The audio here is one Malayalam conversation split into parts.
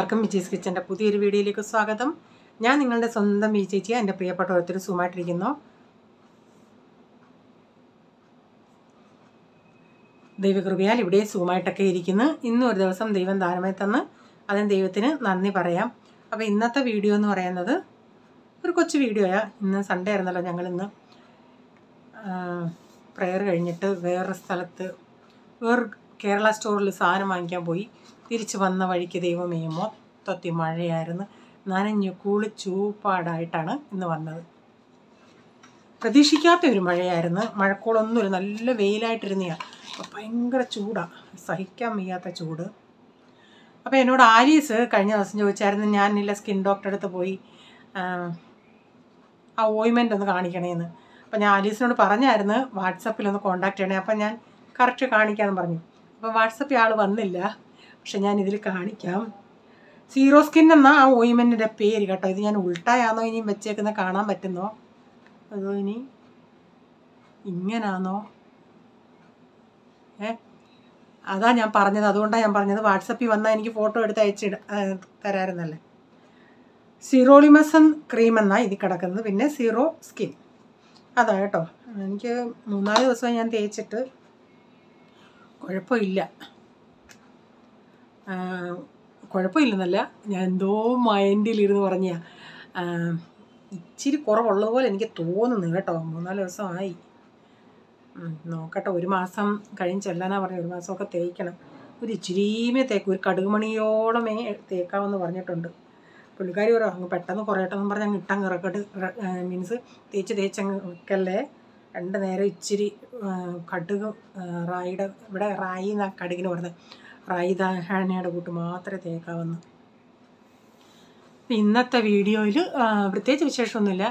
എല്ലാവർക്കും വിജീസ് കിച്ചൻ്റെ പുതിയൊരു വീഡിയോയിലേക്ക് സ്വാഗതം. ഞാൻ നിങ്ങളുടെ സ്വന്തം വി ചേച്ചി. എൻ്റെ പ്രിയപ്പെട്ട ഓരോരുത്തർ സുഖമായിട്ടിരിക്കുന്നു. ദൈവകൃപയാൽ ഇവിടെ സുഖമായിട്ടൊക്കെ ഇരിക്കുന്നു. ഇന്നും ഒരു ദിവസം ദൈവം ദാനമായി തന്ന് അതിന് ദൈവത്തിന് നന്ദി പറയാം. അപ്പോൾ ഇന്നത്തെ വീഡിയോ എന്ന് പറയുന്നത് ഒരു കൊച്ചു വീഡിയോയാണ്. ഇന്ന് സൺഡേ ആയിരുന്നല്ലോ. ഞങ്ങളിന്ന് പ്രെയർ കഴിഞ്ഞിട്ട് വേറൊരു സ്ഥലത്ത് കേരള സ്റ്റോറിൽ സാധനം വാങ്ങിക്കാൻ പോയി. തിരിച്ച് വന്ന വഴിക്ക് ദൈവമേ മൊത്തത്തിൽ മഴയായിരുന്നു. നനഞ്ഞ് കുളിച്ചൂപ്പാടായിട്ടാണ് ഇന്ന് വന്നത്. പ്രതീക്ഷിക്കാത്ത ഒരു മഴയായിരുന്നു. മഴക്കോളൊന്നുമില്ല, നല്ല വെയിലായിട്ടിരുന്നതാണ്. അപ്പോൾ ഭയങ്കര ചൂടാണ്, സഹിക്കാൻ വയ്യാത്ത ചൂട്. അപ്പോൾ എന്നോട് ആലീസ് കഴിഞ്ഞ ദിവസം ചോദിച്ചായിരുന്നു, ഞാനില്ല സ്കിൻ ഡോക്ടറെ അടുത്ത് പോയി ആ ഓയിൻമെൻ്റ് ഒന്ന് കാണിക്കണേന്ന്. അപ്പോൾ ഞാൻ ആലീസിനോട് പറഞ്ഞായിരുന്നു വാട്സപ്പിലൊന്ന് കോൺടാക്ട് ചെയ്യണേ. അപ്പം ഞാൻ കറക്റ്റ് കാണിക്കാമെന്ന് പറഞ്ഞു. അപ്പോൾ വാട്സപ്പിൽ ആൾ വന്നില്ല, പക്ഷെ ഞാൻ ഇതിൽ കാണിക്കാം. സീറോ സ്കിൻ എന്ന ആ ഓയിൻമെൻറ്റിൻ്റെ പേര് കേട്ടോ. ഇത് ഞാൻ ഉൾട്ടായാണോ ഇനി വെച്ചേക്കുന്ന കാണാൻ പറ്റുന്നോ, അതോ ഇനി ഇങ്ങനാണോ? അതാ ഞാൻ പറഞ്ഞത്, അതുകൊണ്ടാണ് ഞാൻ പറഞ്ഞത്. വാട്സപ്പിൽ വന്നാൽ എനിക്ക് ഫോട്ടോ എടുത്ത് തരാറുന്നല്ലേ. സിറോളിമസൺ ക്രീം എന്നാണ് ഇത് കിടക്കുന്നത്. പിന്നെ സീറോ സ്കിൻ അതാ കേട്ടോ. എനിക്ക് 3-4 ദിവസമായി ഞാൻ തേച്ചിട്ട് കുഴപ്പമില്ലെന്നല്ല, ഞാൻ എന്തോ മൈൻഡിലിരുന്ന് പറഞ്ഞ ഇച്ചിരി കുറവുള്ളതുപോലെ എനിക്ക് തോന്നുന്നു കേട്ടോ. 3-4 ദിവസമായി. നോക്കട്ടെ, 1 മാസം കഴിഞ്ഞ് ചെല്ലാനാ പറഞ്ഞു. 1 മാസമൊക്കെ തേക്കണം. ഒരു ഇച്ചിരിയുമേ തേക്കും, ഒരു കടുകുമണിയോളമേ തേക്കാമെന്ന് പറഞ്ഞിട്ടുണ്ട്. പുള്ളിക്കാരി പറയും അങ്ങ് പെട്ടെന്ന് കുറയട്ടെന്ന് പറഞ്ഞ് അങ്ങ് ഇട്ടങ്ങ് ഇറക്കട്ട്. മീൻസ് തേച്ചങ്ങ് വെക്കല്ലേ. 2 നേരം ഇച്ചിരി കടുക് റായിയുടെ, ഇവിടെ റായി എന്നാ കടുകിന് പറഞ്ഞത്, റായി ധാരണയുടെ കൂട്ട് മാത്രമേ തേക്കാവുന്നു. ഇന്നത്തെ വീഡിയോയിൽ പ്രത്യേകിച്ച് വിശേഷമൊന്നുമില്ല.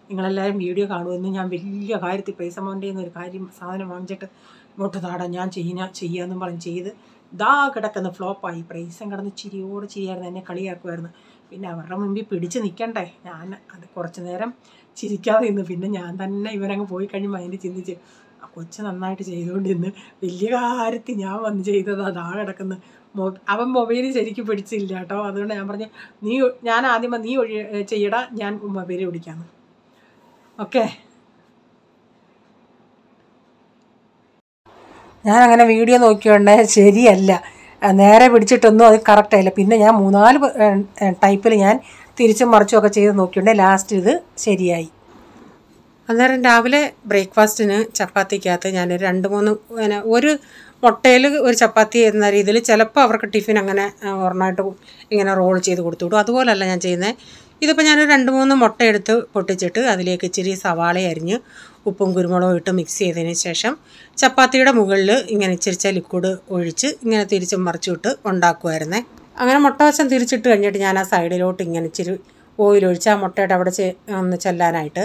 നിങ്ങളെല്ലാവരും വീഡിയോ കാണുമെന്ന് ഞാൻ വലിയ കാര്യത്തിൽ പൈസ അമൗണ്ട് ചെയ്യുന്ന ഒരു കാര്യം സാധനം വാങ്ങിച്ചിട്ട് ഇങ്ങോട്ട് താടാ ഞാൻ ചെയ്യാമെന്നും പറഞ്ഞ് ചെയ്ത് ഇതാ കിടക്കുന്ന ഫ്ലോപ്പായി. പ്രൈസും കിടന്ന് ചിരിയായിരുന്നു. എന്നെ കളിയാക്കുമായിരുന്നു. പിന്നെ അവരുടെ മുമ്പിൽ പിടിച്ച് നിൽക്കണ്ടേ. ഞാൻ അത് കുറച്ച് നേരം ചിരിക്കാതെ നിന്ന്. പിന്നെ ഞാൻ തന്നെ ഇവരങ്ങ് പോയി കഴിയുമ്പോൾ അതിൻ്റെ ചിന്തിച്ച് ആ കൊച്ച് നന്നായിട്ട് ചെയ്തുകൊണ്ടിരുന്ന് വലിയ കാര്യത്തിൽ ഞാൻ വന്ന് ചെയ്തത് അതാ കിടക്കുന്നു. അവൻ മൊബൈൽ ശരിക്കും പിടിച്ചില്ല കേട്ടോ. അതുകൊണ്ട് ഞാൻ പറഞ്ഞു ഞാൻ ആദ്യം നീ ചെയ്യടാ, ഞാൻ മൊബൈൽ പിടിക്കാമെന്ന്. ഓക്കെ, ഞാനങ്ങനെ വീഡിയോ നോക്കിയോണ്ടേ ശരിയല്ല, നേരെ പിടിച്ചിട്ടൊന്നും അത് കറക്റ്റായില്ല. പിന്നെ ഞാൻ 3-4 ടൈപ്പിൽ ഞാൻ തിരിച്ചും മറിച്ചുമൊക്കെ ചെയ്ത് നോക്കിയോണ്ടേ ലാസ്റ്റ് ഇത് ശരിയായി. അന്നേരം രാവിലെ ബ്രേക്ക്ഫാസ്റ്റിന് ചപ്പാത്തിക്കകത്ത് ഞാൻ 2-3 ഒരു മുട്ടയിൽ ഒരു ചപ്പാത്തി എന്ന രീതിയിൽ, ചിലപ്പോൾ അവർക്ക് ടിഫിൻ അങ്ങനെ ഒരെണ്ണമായിട്ട് ഇങ്ങനെ റോൾ ചെയ്ത് കൊടുത്തു വിടും. അതുപോലല്ല ഞാൻ ചെയ്യുന്നത്. ഇതിപ്പോൾ ഞാൻ 2-3 മുട്ട എടുത്ത് പൊട്ടിച്ചിട്ട് അതിലേക്ക് ഇച്ചിരി സവാള അരിഞ്ഞ് ഉപ്പും കുരുമുളകും ഇട്ട് മിക്സ് ചെയ്തതിന് ശേഷം ചപ്പാത്തിയുടെ മുകളിൽ ഇങ്ങനെ ഇച്ചിരിച്ച ലിക്വിഡ് ഒഴിച്ച് ഇങ്ങനെ തിരിച്ചും മറിച്ചിട്ട് ഉണ്ടാക്കുമായിരുന്നേ. അങ്ങനെ മുട്ട വശം തിരിച്ചിട്ട് കഴിഞ്ഞിട്ട് ഞാൻ ആ സൈഡിലോട്ട് ഇങ്ങനെ ഇച്ചിരി ഓയിലൊഴിച്ച് ആ മുട്ടയുടെ അവിടെ ഒന്ന് ചെല്ലാനായിട്ട്,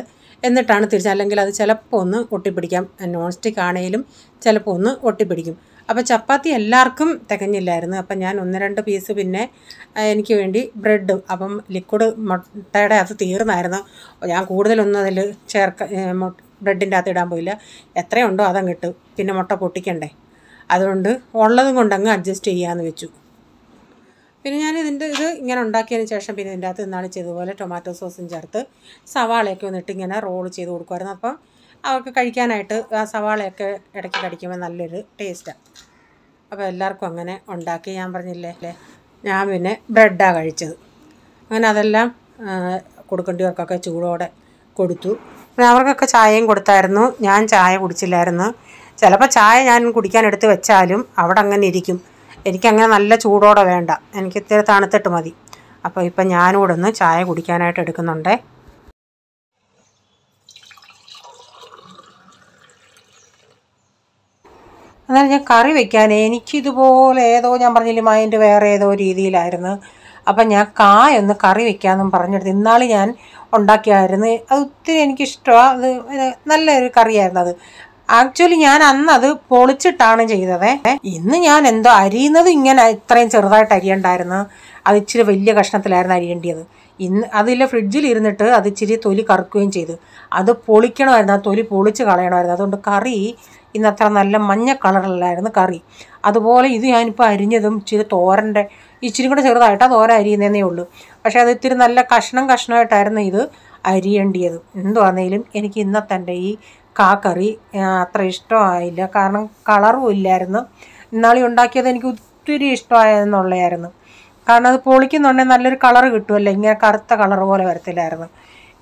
എന്നിട്ടാണ് തിരിച്ച്. അല്ലെങ്കിൽ അത് ചിലപ്പോൾ ഒന്ന് ഒട്ടിപ്പിടിക്കാം. നോൺ സ്റ്റിക്ക് ആണെങ്കിലും ചിലപ്പോൾ ഒന്ന് ഒട്ടിപ്പിടിക്കും. അപ്പോൾ ചപ്പാത്തി എല്ലാവർക്കും തികഞ്ഞില്ലായിരുന്നു. അപ്പം ഞാൻ 1-2 പീസ് പിന്നെ എനിക്ക് വേണ്ടി ബ്രെഡ്, അപ്പം ലിക്വിഡ് മുട്ടയുടെ അത് തീർന്നായിരുന്നു. ഞാൻ കൂടുതലൊന്നും അതിൽ ബ്രെഡിൻ്റെ അകത്ത് ഇടാൻ പോയില്ല. എത്രയുണ്ടോ അതങ്ങ് ഇട്ടു. പിന്നെ മുട്ട പൊട്ടിക്കണ്ടേ, അതുകൊണ്ട് ഉള്ളതും കൊണ്ടങ്ങ് അഡ്ജസ്റ്റ് ചെയ്യാമെന്ന് വെച്ചു. പിന്നെ ഞാൻ ഇത് ഇങ്ങനെ ഉണ്ടാക്കിയതിന് ശേഷം പിന്നെ ഇതിൻ്റെ അകത്ത് ഇന്നാൾ ചെയ്തതുപോലെ ടൊമാറ്റോ സോസും ചേർത്ത് സവാളയൊക്കെ വന്നിട്ട് ഇങ്ങനെ റോൾ ചെയ്ത് കൊടുക്കുമായിരുന്നു. അപ്പം അവർക്ക് കഴിക്കാനായിട്ട് ആ സവാളയൊക്കെ ഇടയ്ക്ക് കടിക്കുമ്പോൾ നല്ലൊരു ടേസ്റ്റാണ്. അപ്പോൾ എല്ലാവർക്കും അങ്ങനെ ഉണ്ടാക്കി. ഞാൻ പറഞ്ഞില്ലേ, ഞാൻ പിന്നെ ബ്രെഡാണ് കഴിച്ചത്. അങ്ങനെ അതെല്ലാം കൊടുക്കേണ്ടവർക്കൊക്കെ ചൂടോടെ കൊടുത്തു. പിന്നെ അവർക്കൊക്കെ ചായയും കൊടുത്തായിരുന്നു. ഞാൻ ചായ കുടിച്ചില്ലായിരുന്നു. ചിലപ്പോൾ ചായ ഞാൻ കുടിക്കാൻ എടുത്ത് വെച്ചാലും അവിടെ അങ്ങനെ ഇരിക്കും. എനിക്കങ്ങനെ നല്ല ചൂടോടെ വേണ്ട, എനിക്ക് ഇത്തിരി തണുത്തിട്ട് മതി. അപ്പോൾ ഇപ്പം ഞാനിവിടെ നിന്ന് ചായ കുടിക്കാനായിട്ട് എടുക്കുന്നുണ്ടേ. എന്നാൽ ഞാൻ കറി വയ്ക്കാൻ എനിക്കിതുപോലെ ഏതോ, ഞാൻ പറഞ്ഞില്ലേ മൈൻഡ് വേറെ ഏതോ രീതിയിലായിരുന്നു. അപ്പം ഞാൻ കായൊന്ന് കറി വയ്ക്കാമെന്നും പറഞ്ഞെടുത്ത് ഇന്നാൾ ഞാൻ ഉണ്ടാക്കിയായിരുന്നു. അത് ഒത്തിരി എനിക്കിഷ്ടമാണ്. അത് നല്ലൊരു കറിയായിരുന്നു. അത് ആക്ച്വലി ഞാൻ അന്ന് അത് പൊളിച്ചിട്ടാണ് ചെയ്തത്. ഇന്ന് ഞാൻ എന്തോ അരിയുന്നത് ഇങ്ങനെ ഇത്രയും ചെറുതായിട്ട് അരിയണ്ടായിരുന്നു. അത് ഇച്ചിരി വലിയ കഷ്ണത്തിലായിരുന്നു അരിയേണ്ടത്. ഇന്ന് അതിൽ ഫ്രിഡ്ജിൽ ഇരുന്നിട്ട് അത് ഇച്ചിരി തൊലി കറുക്കുകയും ചെയ്തു. അത് പൊളിക്കണമായിരുന്നു, ആ തൊലി പൊളിച്ച് കളയണമായിരുന്നു. അതുകൊണ്ട് കറി ഇന്നത്ര നല്ല മഞ്ഞ കളറിലായിരുന്നു കറി. അതുപോലെ ഇത് ഞാനിപ്പോൾ അരിഞ്ഞതും ഇച്ചിരി തോരൻ്റെ ഇച്ചിരി കൂടെ ചെറുതായിട്ടാണ് തോര അരിയുന്നതേ ഉള്ളൂ. പക്ഷേ അത് ഇത്തിരി നല്ല കഷ്ണമായിട്ടായിരുന്നു ഇത് അരിയേണ്ടിയത്. എന്തുവാന്നേലും എനിക്ക് ഇന്നത്തെ എൻ്റെ ഈ കാക്കറി അത്ര ഇഷ്ടമായില്ല. കാരണം കളറും ഇല്ലായിരുന്നു. ഇന്നാളി ഉണ്ടാക്കിയത് എനിക്ക് ഒത്തിരി ഇഷ്ടമായെന്നുള്ളതായിരുന്നു. കാരണം അത് പൊളിക്കുന്നുണ്ടെങ്കിൽ നല്ലൊരു കളറ് കിട്ടുമല്ലോ, ഇങ്ങനെ കറുത്ത കളർ പോലെ വരത്തില്ലായിരുന്നു.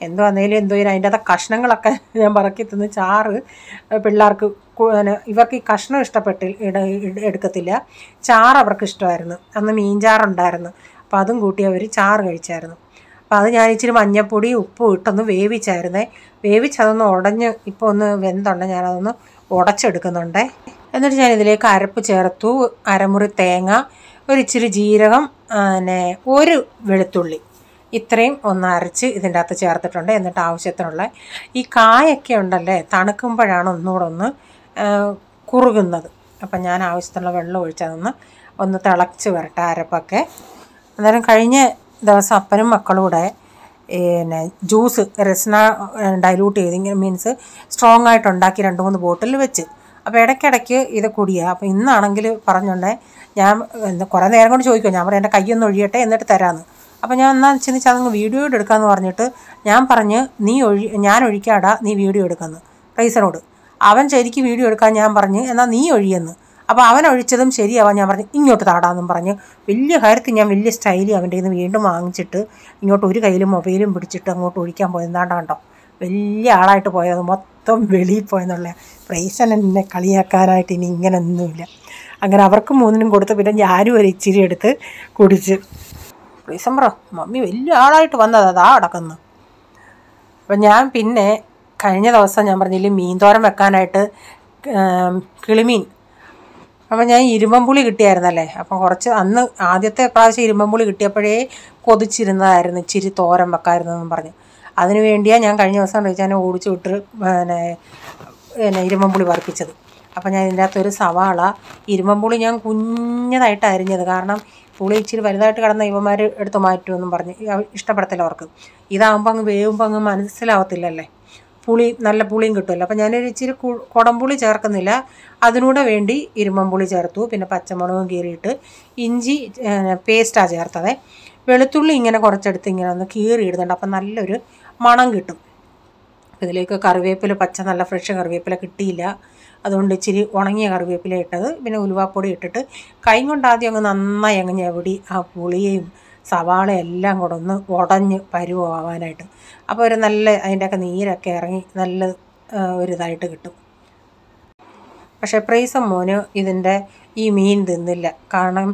എന്തുവാന്നേലും അതിൻ്റെ അകത്ത് കഷ്ണങ്ങളൊക്കെ ഞാൻ പറക്കി തിന്ന് ചാറ് പിള്ളേർക്ക് ഇവർക്ക് ഈ കഷ്ണം എടുക്കത്തില്ല, ചാറ് അവർക്ക് ഇഷ്ടമായിരുന്നു. അന്ന് മീൻചാറുണ്ടായിരുന്നു, അപ്പോൾ അതും കൂട്ടി അവർ ചാറ് കഴിച്ചായിരുന്നു. അപ്പോൾ അത് ഞാൻ ഇച്ചിരി മഞ്ഞൾപ്പൊടി ഉപ്പും ഇട്ടൊന്ന് വേവിച്ചായിരുന്നേ. വേവിച്ചതൊന്ന് ഉടഞ്ഞ് ഇപ്പോൾ ഒന്ന് വെന്തുണ്ട്, ഞാനതൊന്ന് ഉടച്ചെടുക്കുന്നുണ്ടേ. എന്നിട്ട് ഞാൻ ഇതിലേക്ക് അരപ്പ് ചേർത്തു. അരമുറി തേങ്ങ, ഒരിച്ചിരി ജീരകം, ഒരു വെളുത്തുള്ളി, ഇത്രയും ഒന്ന് അരച്ച് ഇതിൻ്റെ അകത്ത് ചേർത്തിട്ടുണ്ട്. എന്നിട്ട് ആവശ്യത്തിനുള്ള ഈ കായൊക്കെ ഉണ്ടല്ലേ, തണുക്കുമ്പോഴാണ് ഒന്നുകൂടെ ഒന്ന് കുറുകുന്നത്. അപ്പം ഞാൻ ആവശ്യത്തിനുള്ള വെള്ളം ഒഴിച്ചതൊന്ന് ഒന്ന് തിളച്ച് വരട്ടെ അരപ്പൊക്കെ. അന്നേരം കഴിഞ്ഞ ദിവസം അപ്പനും മക്കളും കൂടെ ജ്യൂസ് രസ്ന ഡൈലൂട്ട് ചെയ്ത് ഇങ്ങനെ മീൻസ് സ്ട്രോങ് ആയിട്ട് ഉണ്ടാക്കി 2-3 ബോട്ടിൽ വെച്ച്. അപ്പോൾ ഇടയ്ക്കിടയ്ക്ക് ഇത് കുടിയാണ്. അപ്പോൾ ഇന്നാണെങ്കിൽ പറഞ്ഞോണ്ടേ ഞാൻ കുറേ നേരം കൊണ്ട് ചോദിക്കുമോ, ഞാൻ പറയാം എൻ്റെ കയ്യൊന്ന് ഒഴിയട്ടെ എന്നിട്ട് തരാമെന്ന്. അപ്പോൾ ഞാൻ എന്നാന്ന് വെച്ചാൽ അതങ്ങ് വീഡിയോ എടുക്കാമെന്ന് പറഞ്ഞിട്ട് ഞാൻ പറഞ്ഞ് ഞാൻ ഒഴിക്കാടാ, നീ വീഡിയോ എടുക്കാമെന്ന് റൈസനോട്. അവൻ ശരിക്കും വീഡിയോ എടുക്കാൻ ഞാൻ പറഞ്ഞ് എന്നാൽ നീ ഒഴിയെന്ന്. അപ്പോൾ അവൻ ഒഴിച്ചതും ശരിയാവാൻ ഞാൻ പറഞ്ഞു ഇങ്ങോട്ട് താടാന്നും പറഞ്ഞ് വലിയ കാര്യത്തിൽ ഞാൻ വലിയ സ്റ്റൈലി അവൻ്റെ നിന്ന് വീണ്ടും വാങ്ങിച്ചിട്ട് ഇങ്ങോട്ട് ഒരു കയ്യിലും മൊബൈലും പിടിച്ചിട്ട് അങ്ങോട്ട് ഒഴിക്കാൻ പോയത്. എന്താണ്ട് കണ്ടോ, വലിയ ആളായിട്ട് പോയത്, മൊത്തം വെളിയിൽ പോയെന്നുള്ള. റൈസൻ എന്നെ കളിയാക്കാനായിട്ട് ഇനി ഇങ്ങനെയൊന്നുമില്ല. അങ്ങനെ അവർക്ക് 3നും കൊടുത്ത് പിന്നെ ഞാനും ഒരു ഇച്ചിരി എടുത്ത് കുടിച്ച്. റൈസൻ പറ മമ്മി വലിയ ആളായിട്ട് വന്നത് അതാ അടക്കുന്നു. അപ്പം ഞാൻ പിന്നെ കഴിഞ്ഞ ദിവസം ഞാൻ പറഞ്ഞില്ലേ മീൻതോരൻ വെക്കാനായിട്ട് കിളിമീൻ, അപ്പം ഞാൻ ഇരുമ്പമ്പുളി കിട്ടിയായിരുന്നല്ലേ. അപ്പം കുറച്ച് അന്ന് ആദ്യത്തെ പ്രാവശ്യം ഇരുമ്പമ്പുളി കിട്ടിയപ്പോഴേ കൊതിച്ചിരുന്നതായിരുന്നു ഇച്ചിരി തോരൻ വെക്കാമായിരുന്നെന്നും പറഞ്ഞ്. അതിന് വേണ്ടിയാണ് ഞാൻ കഴിഞ്ഞ ദിവസം റീച്ചാനെ ഓടിച്ചു വിട്ട് ഇരുമ്പമ്പുളി വറുപ്പിച്ചത്. അപ്പം ഞാൻ ഇതിൻ്റെ അകത്തൊരു സവാള, ഇരുമ്പമ്പുളി ഞാൻ കുഞ്ഞതായിട്ട് അരിഞ്ഞത്. കാരണം പുളി ഇച്ചിരി വലുതായിട്ട് കിടന്ന ഇവന്മാർ എടുത്ത് മാറ്റുമെന്നും പറഞ്ഞ് ഇഷ്ടപ്പെടത്തില്ല അവർക്ക്. ഇതാകുമ്പോൾ അങ്ങ് വേവുമ്പോൾ അങ്ങ് മനസ്സിലാവത്തില്ലല്ലേ, പുളി നല്ല പുളിയും കിട്ടുമല്ലോ. അപ്പം ഞാനൊരു ഇച്ചിരി കുടംപുളി ചേർക്കുന്നില്ല, അതിനൂടെ വേണ്ടി ഇരുമ്പമ്പുളി ചേർത്തു. പിന്നെ പച്ചമുളകും കീറിയിട്ട് ഇഞ്ചി പേസ്റ്റാണ് ചേർത്തത്. വെളുത്തുള്ളി ഇങ്ങനെ കുറച്ചെടുത്ത് ഇങ്ങനെ ഒന്ന് കീറിയിടുന്നുണ്ട്, അപ്പം നല്ലൊരു മണം കിട്ടും. ഇതിലേക്ക് കറിവേപ്പില, നല്ല ഫ്രഷ് കറിവേപ്പില കിട്ടിയില്ല, അതുകൊണ്ട് ഇച്ചിരി ഉണങ്ങിയ കറിവേപ്പില ഇട്ടത്. പിന്നെ ഉലുവാപ്പൊടി ഇട്ടിട്ട് കൈ കൊണ്ട് ആദ്യം അങ്ങ് നന്നായി അങ്ങ് ഞെവിടി ആ പുളിയും സവാള എല്ലാം കൂടെ ഒന്ന് ഉടഞ്ഞ് പരുവാകാനായിട്ട്. അപ്പോൾ ഒരു നല്ല അതിൻ്റെയൊക്കെ നീരൊക്കെ ഇറങ്ങി നല്ല ഒരിതായിട്ട് കിട്ടും. പക്ഷേ പ്രൈസം മോന് ഇതിൻ്റെ ഈ മീൻ തിന്നില്ല. കാരണം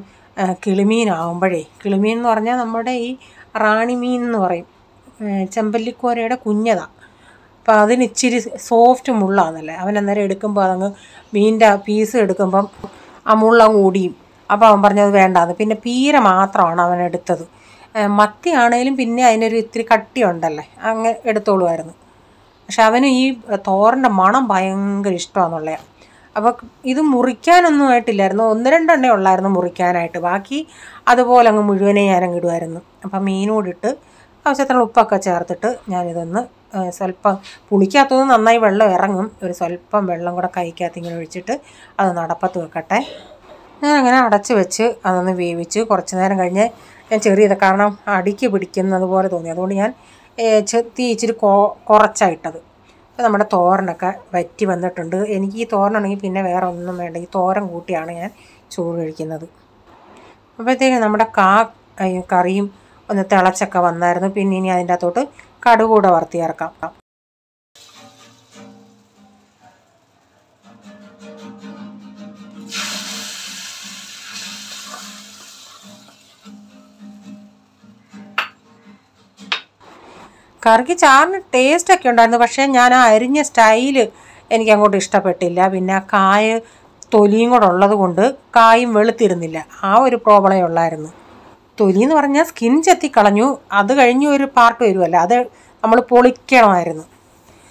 കിളിമീനാവുമ്പോഴേ, കിളിമീൻ എന്ന് പറഞ്ഞാൽ നമ്മുടെ ഈ റാണി മീൻ എന്ന് പറയും, ചെമ്പല്ലിക്കോരയുടെ കുഞ്ഞതാണ്. അപ്പോൾ അതിന് ഇച്ചിരി സോഫ്റ്റ് മുള്ളാണെന്നല്ലേ. അവൻ അന്നേരം എടുക്കുമ്പോൾ അതങ്ങ് മീനിൻ്റെ പീസ് എടുക്കുമ്പം ആ മുള്ളങ്ങ് ഓടിയും. അപ്പോൾ അവൻ പറഞ്ഞത് വേണ്ടാന്ന്. പിന്നെ പീര മാത്രമാണ് അവൻ എടുത്തത്. മത്തി ആണേലും പിന്നെ അതിനൊരു ഇത്തിരി കട്ടിയുണ്ടല്ലേ, അങ്ങ് എടുത്തോളുമായിരുന്നു. പക്ഷെ അവന് ഈ തോരൻ്റെ മണം ഭയങ്കര ഇഷ്ടമാണെന്നുള്ളതാണ്. അപ്പോൾ ഇത് മുറിക്കാനൊന്നും ആയിട്ടില്ലായിരുന്നു, 1-2 എണ്ണേ ഉള്ളായിരുന്നു മുറിക്കാനായിട്ട്. ബാക്കി അതുപോലെ അങ്ങ് മുഴുവനെ ഞാനങ്ങ് ഇടുമായിരുന്നു. അപ്പം മീനോടിട്ട് ആവശ്യത്തിനുള്ള ഉപ്പൊക്കെ ചേർത്തിട്ട് ഞാനിതൊന്ന് സ്വല്പം പുളിക്കകത്തുനിന്ന് നന്നായി വെള്ളം ഇറങ്ങും, ഒരു സ്വല്പം വെള്ളം കൂടെ കൈക്കകത്ത് ഇങ്ങനെ ഒഴിച്ചിട്ട് അത് നടപ്പത്ത് വെക്കട്ടെ. ഞാനങ്ങനെ അടച്ച് വെച്ച് അതൊന്ന് വേവിച്ച് കുറച്ച് നേരം കഴിഞ്ഞ് ഞാൻ ചെറിയത്, കാരണം അടിക്ക് പിടിക്കുന്നത് പോലെ തോന്നി, അതുകൊണ്ട് ഞാൻ തീ ഇച്ചിരി കുറച്ചായിട്ടത്. അപ്പോൾ നമ്മുടെ തോരനൊക്കെ വറ്റി വന്നിട്ടുണ്ട്. എനിക്ക് ഈ തോരനാണെങ്കിൽ പിന്നെ വേറെ ഒന്നും വേണ്ട, ഈ തോരൻ കൂട്ടിയാണ് ഞാൻ ചോറ് കഴിക്കുന്നത്. അപ്പോഴത്തേക്കും നമ്മുടെ കറിയും ഒന്ന് തിളച്ചൊക്കെ വന്നായിരുന്നു. പിന്നെ ഇനി അതിൻ്റെ അകത്തോട്ട് കടുക് കൂടെ വറുത്തി ചേർക്കാം. കറിക്ക് ചാറിന് ടേസ്റ്റൊക്കെ ഉണ്ടായിരുന്നു, പക്ഷേ ഞാൻ ആ അരിഞ്ഞ സ്റ്റൈല് എനിക്ക് അങ്ങോട്ട് ഇഷ്ടപ്പെട്ടില്ല. പിന്നെ കായ തൊലിയും കൂടെ ഉള്ളത് കൊണ്ട് കായും വെളുത്തിരുന്നില്ല, ആ ഒരു പ്രോബ്ലമേ ഉള്ളായിരുന്നു. തൊലി എന്ന് പറഞ്ഞാൽ സ്കിൻ ചെത്തിക്കളഞ്ഞു, അത് കഴിഞ്ഞ് ഒരു പാർട്ട് വരുമല്ലോ, അത് നമ്മൾ പൊളിക്കണമായിരുന്നു.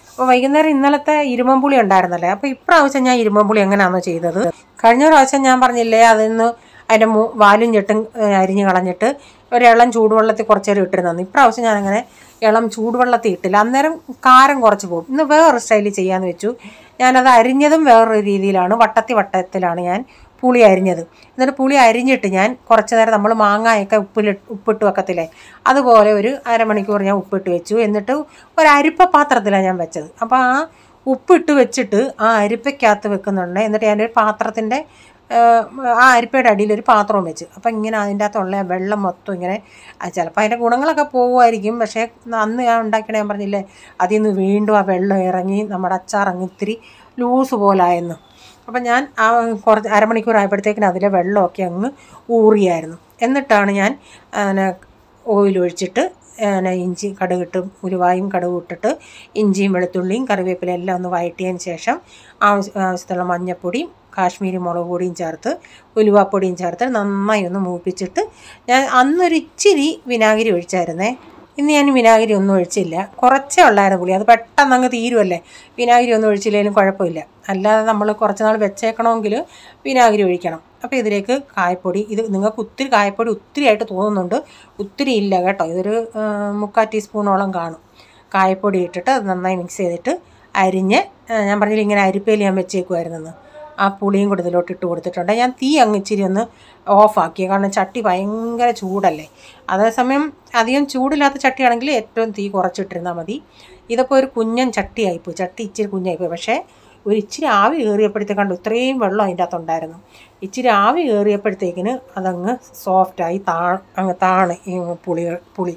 അപ്പോൾ വൈകുന്നേരം ഇന്നലത്തെ ഇരുമ്പമ്പുളി ഉണ്ടായിരുന്നല്ലേ, അപ്പോൾ ഇപ്രാവശ്യം ഞാൻ ഇരുമ്പമ്പുളി എങ്ങനെയാണോ ചെയ്തത്, കഴിഞ്ഞ പ്രാവശ്യം ഞാൻ പറഞ്ഞില്ലേ അതിന്ന് അതിൻ്റെ വാലും ചെട്ടും അരിഞ്ഞ് കളഞ്ഞിട്ട് ഒരു ഇളം ചൂടുവെള്ളത്തിൽ കുറച്ച് നേരം ഇട്ടിരുന്നു. ഇപ്രാവശ്യം ഞാനങ്ങനെ ഇളം ചൂടുവെള്ളത്തിൽ ഇട്ടില്ല, അന്നേരം കാരം കുറച്ച് പോകും. ഇന്ന് വേറൊരു സ്റ്റൈലിൽ ചെയ്യാമെന്ന് വെച്ചു. ഞാനത് അരിഞ്ഞതും വേറൊരു രീതിയിലാണ്, വട്ടത്തിലാണ് ഞാൻ പുളി അരിഞ്ഞത്. എന്നിട്ട് പുളി അരിഞ്ഞിട്ട് ഞാൻ കുറച്ച് നേരം നമ്മൾ മാങ്ങയൊക്കെ ഉപ്പിട്ട് വെക്കത്തില്ലേ, അതുപോലെ ഒരു അരമണിക്കൂർ ഞാൻ ഉപ്പിട്ട് വെച്ചു. എന്നിട്ട് ഒരു അരിപ്പ പാത്രത്തിലാണ് ഞാൻ വെച്ചത്. അപ്പോൾ ആ ഉപ്പിട്ട് വെച്ചിട്ട് ആ അരിപ്പയ്ക്കകത്ത് വെക്കുന്നുണ്ട്. എന്നിട്ട് ഞാനൊരു പാത്രത്തിൻ്റെ ആ അരിപ്പയുടെ അടിയിലൊരു പാത്രവും വെച്ച്. അപ്പം ഇങ്ങനെ അതിൻ്റെ അകത്തുള്ള വെള്ളം മൊത്തം ഇങ്ങനെ, ചിലപ്പോൾ അതിൻ്റെ ഗുണങ്ങളൊക്കെ പോകുമായിരിക്കും. പക്ഷേ അന്ന് ഞാൻ ഉണ്ടാക്കിയ ഞാൻ പറഞ്ഞില്ലേ, അതിൽ നിന്ന് വീണ്ടും ആ വെള്ളം ഇറങ്ങി നമ്മുടെ അച്ചാർ അങ്ങ് ഇത്തിരി ലൂസ് പോലായെന്ന്. അപ്പം ഞാൻ ആ കുറച്ച് അരമണിക്കൂർ ആയപ്പോഴത്തേക്കിന് അതിലെ വെള്ളമൊക്കെ അങ്ങ് ഊറിയായിരുന്നു. എന്നിട്ടാണ് ഞാൻ ഓയിലൊഴിച്ചിട്ട് ഇഞ്ചി കടുകിട്ട് ഉലുവായും കടുക് ഇട്ടിട്ട് ഇഞ്ചിയും വെളുത്തുള്ളിയും കറിവേപ്പിലയും എല്ലാം ഒന്ന് വഴറ്റിയതിന് ശേഷം ആവശ്യത്തിനുള്ള മഞ്ഞൾപ്പൊടിയും കാശ്മീരി മുളക് പൊടിയും ചേർത്ത് ഉലുവാപ്പൊടിയും ചേർത്ത് നന്നായി ഒന്ന് മൂപ്പിച്ചിട്ട് ഞാൻ അന്നൊരു ഇച്ചിരി വിനാഗിരി ഒഴിച്ചായിരുന്നേ. ഇന്ന് ഞാൻ വിനാഗിരി ഒന്നും ഒഴിച്ചില്ല, കുറച്ചേ ഉള്ളായിരുന്നു പുളി. അത് പെട്ടെന്ന് അങ്ങ് തീരുമല്ലേ, വിനാഗിരി ഒന്നും ഒഴിച്ചില്ലെങ്കിലും കുഴപ്പമില്ല. അല്ലാതെ നമ്മൾ കുറച്ച് നാൾ വെച്ചേക്കണമെങ്കിൽ വിനാഗിരി ഒഴിക്കണം. അപ്പോൾ ഇതിലേക്ക് കായപ്പൊടി, ഇത് നിങ്ങൾക്ക് ഒത്തിരി കായപ്പൊടി ഒത്തിരി ആയിട്ട് തോന്നുന്നുണ്ട്, ഒത്തിരി ഇല്ല കേട്ടോ, ഇതൊരു 3/4 ടീസ്പൂണോളം കാണും. കായപ്പൊടി ഇട്ടിട്ട് അത് നന്നായി മിക്സ് ചെയ്തിട്ട് അരിഞ്ഞ്, ഞാൻ പറഞ്ഞില്ല ഇങ്ങനെ അരിപ്പയിൽ ഞാൻ വെച്ചേക്കുമായിരുന്നെന്ന്, ആ പുളിയും കൂടി ഇതിലോട്ട് ഇട്ട് കൊടുത്തിട്ടുണ്ട്. ഞാൻ തീ അങ്ങ് ഇച്ചിരി ഒന്ന് ഓഫാക്കി, കാരണം ചട്ടി ഭയങ്കര ചൂടല്ലേ. അതേസമയം അധികം ചൂടില്ലാത്ത ചട്ടിയാണെങ്കിൽ ഏറ്റവും തീ കുറച്ചിട്ടിരുന്നാൽ മതി. ഇതിപ്പോൾ ഒരു കുഞ്ഞൻ ചട്ടിയായിപ്പോയി, ചട്ടി ഇച്ചിരി കുഞ്ഞായിപ്പോയി. പക്ഷേ ഒരു ഇച്ചിരി ആവി കയറിയപ്പോഴത്തേക്കാണ്ട് ഇത്രയും വെള്ളം അതിൻ്റെ അകത്തുണ്ടായിരുന്നു. ഇച്ചിരി ആവി കയറിയപ്പോഴത്തേക്കിന് അതങ്ങ് സോഫ്റ്റായി അങ്ങ് താണ് ഈ പുളി.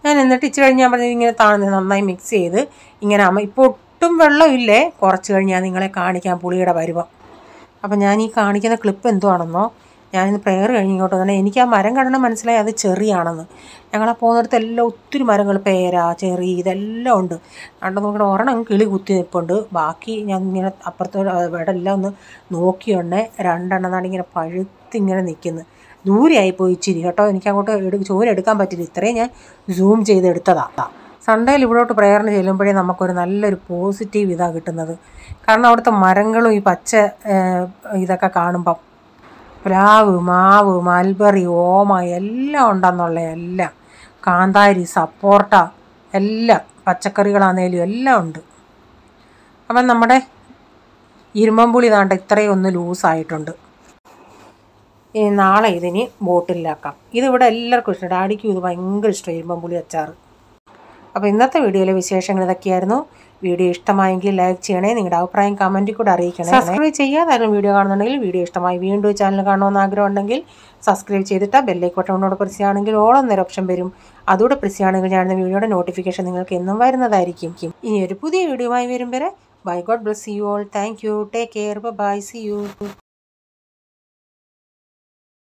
ഞാൻ എന്നിട്ട് ഇച്ചിരി കഴിഞ്ഞ് ഞാൻ പറഞ്ഞത് ഇങ്ങനെ താഴ്ന്ന് നന്നായി മിക്സ് ചെയ്ത് ഇങ്ങനെ ഇപ്പോൾ ഒട്ടും വെള്ളമില്ലേ, കുറച്ച് കഴിഞ്ഞ് ഞാൻ നിങ്ങളെ കാണിക്കാം പുളിയുടെ പരുവം. അപ്പം ഞാൻ ഈ കാണിക്കുന്ന ക്ലിപ്പ് എന്തുവാണെന്നോ, ഞാനിന്ന് പ്രെയർ കഴിഞ്ഞ് ഇങ്ങോട്ട് വന്നാൽ എനിക്ക് ആ മരം കണ്ടപ്പോൾ മനസ്സിലായി അത് ചെറിയാണെന്ന്. ഞങ്ങളെ പോകുന്നിടത്ത് എല്ലാം ഒത്തിരി മരങ്ങൾ, പേര, ചെറി ഇതെല്ലാം ഉണ്ട്. കണ്ടു നോക്കിയിട്ട് ഒരെണ്ണം കിളി കുത്തി നിൽപ്പുണ്ട്. ബാക്കി ഞാൻ ഇങ്ങനെ അപ്പുറത്തോട് ഇവിടെ എല്ലാം ഒന്ന് നോക്കിയുണ്ടേ 2 എണ്ണം ഇങ്ങനെ പഴുത്തിങ്ങനെ നിൽക്കുന്നു. ദൂരെയായിപ്പോയി ഇച്ചിരി കേട്ടോ, എനിക്ക് അങ്ങോട്ട് ചോരെടുക്കാൻ പറ്റില്ല, ഇത്രയും ഞാൻ സൂം ചെയ്തെടുത്തതാണ്. സൺഡേയിൽ ഇവിടോട്ട് പ്രേയറിന് ചെല്ലുമ്പോഴേ നമുക്കൊരു നല്ലൊരു പോസിറ്റീവ് ഇതാണ് കിട്ടുന്നത്. കാരണം അവിടുത്തെ മരങ്ങളും ഈ പച്ച ഇതൊക്കെ കാണുമ്പം, പ്ലാവ്, മാവ്, മൽബറി, ഓമ എല്ലാം ഉണ്ടെന്നുള്ള, എല്ലാം കാന്താരി, സപ്പോർട്ട എല്ലാം പച്ചക്കറികളാണേലും എല്ലാം ഉണ്ട്. അപ്പം നമ്മുടെ ഇരുമ്പമ്പുളി താണ്ട ഇത്രയും ഒന്ന് ലൂസായിട്ടുണ്ട്. ഇനി നാളെ ഇതിന് ബോട്ടിലാക്കാം. ഇതിവിടെ എല്ലാവർക്കും ഇഷ്ടം, ഡാഡിക്കും ഇത് ഭയങ്കര ഇഷ്ടം ഇരുമ്പമ്പുളി അച്ചാർ. അപ്പോൾ ഇന്നത്തെ വീഡിയോയിലെ വിശേഷങ്ങൾ ഇതൊക്കെയായിരുന്നു. വീഡിയോ ഇഷ്ടമായെങ്കിൽ ലൈക്ക് ചെയ്യണേ, നിങ്ങളുടെ അഭിപ്രായം കമൻറ്റിൽ കൂടെ അറിയിക്കണേ. സബ്സ്ക്രൈബ് ചെയ്യാതായിരുന്നു വീഡിയോ കാണുന്നുണ്ടെങ്കിൽ, വീഡിയോ ഇഷ്ടമായി വീണ്ടും ചാനൽ കാണണമെന്ന് ആഗ്രഹം ഉണ്ടെങ്കിൽ സബ്സ്ക്രൈബ് ചെയ്തിട്ട് ബെല്ലൈക്കൺ ബട്ടണോട് പ്രസ് ചെയ്യുകയാണെങ്കിൽ ഓൾ എന്നൊരു ഓപ്ഷൻ വരും. അതുകൂടെ പ്രസ് ചെയ്യുകയാണെങ്കിൽ ഞാൻ വീഡിയോയുടെ നോട്ടിഫിക്കേഷൻ നിങ്ങൾക്ക് എന്നും വരുന്നതായിരിക്കും. ഇനി ഒരു പുതിയ വീഡിയോയുമായി വരും വരെ bye, God bless you all. Thank you, take care, bye, see U.